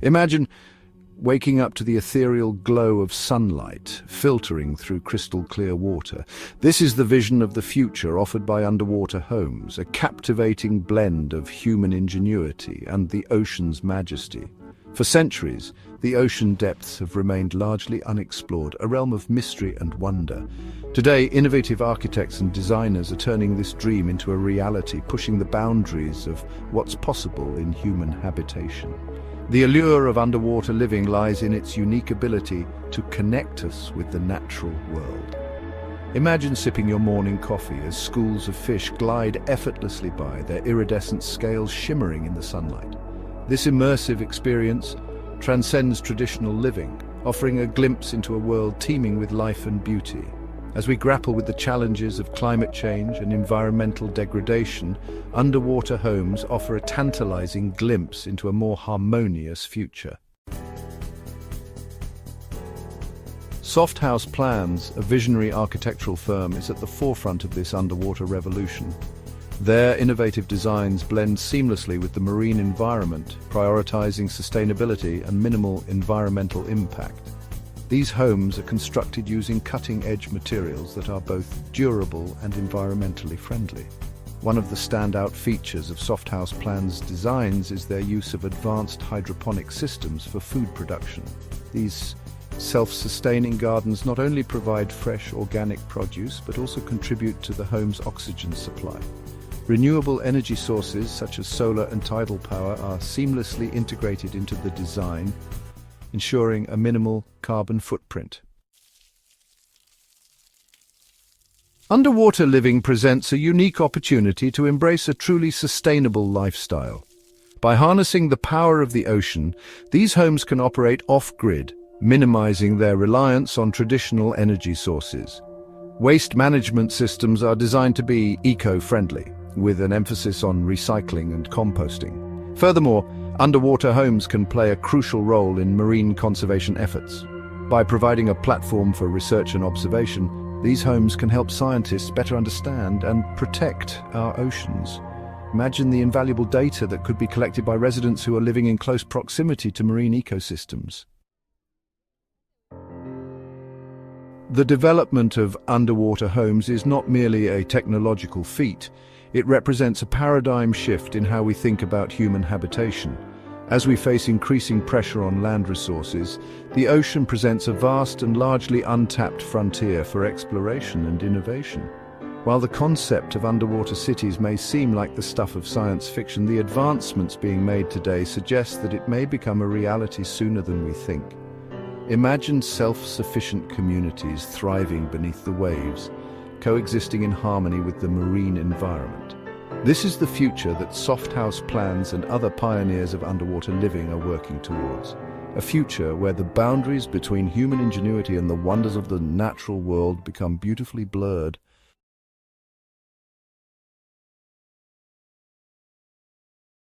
Imagine waking up to the ethereal glow of sunlight filtering through crystal clear water. This is the vision of the future offered by underwater homes, a captivating blend of human ingenuity and the ocean's majesty. For centuries, the ocean depths have remained largely unexplored, a realm of mystery and wonder. Today, innovative architects and designers are turning this dream into a reality, pushing the boundaries of what's possible in human habitation. The allure of underwater living lies in its unique ability to connect us with the natural world. Imagine sipping your morning coffee as schools of fish glide effortlessly by, their iridescent scales shimmering in the sunlight. This immersive experience transcends traditional living, offering a glimpse into a world teeming with life and beauty. As we grapple with the challenges of climate change and environmental degradation, underwater homes offer a tantalizing glimpse into a more harmonious future. Soft House Plans, a visionary architectural firm, is at the forefront of this underwater revolution. Their innovative designs blend seamlessly with the marine environment, prioritizing sustainability and minimal environmental impact. These homes are constructed using cutting-edge materials that are both durable and environmentally friendly. One of the standout features of Soft House Plans designs is their use of advanced hydroponic systems for food production. These self-sustaining gardens not only provide fresh organic produce, but also contribute to the home's oxygen supply. Renewable energy sources such as solar and tidal power are seamlessly integrated into the design, ensuring a minimal carbon footprint. Underwater living presents a unique opportunity to embrace a truly sustainable lifestyle. By harnessing the power of the ocean, these homes can operate off-grid, minimizing their reliance on traditional energy sources. Waste management systems are designed to be eco-friendly, with an emphasis on recycling and composting. Furthermore, underwater homes can play a crucial role in marine conservation efforts. By providing a platform for research and observation, these homes can help scientists better understand and protect our oceans. Imagine the invaluable data that could be collected by residents who are living in close proximity to marine ecosystems. The development of underwater homes is not merely a technological feat. It represents a paradigm shift in how we think about human habitation. As we face increasing pressure on land resources, the ocean presents a vast and largely untapped frontier for exploration and innovation. While the concept of underwater cities may seem like the stuff of science fiction, the advancements being made today suggest that it may become a reality sooner than we think. Imagine self-sufficient communities thriving beneath the waves, coexisting in harmony with the marine environment. This is the future that Soft House Plans and other pioneers of underwater living are working towards. A future where the boundaries between human ingenuity and the wonders of the natural world become beautifully blurred.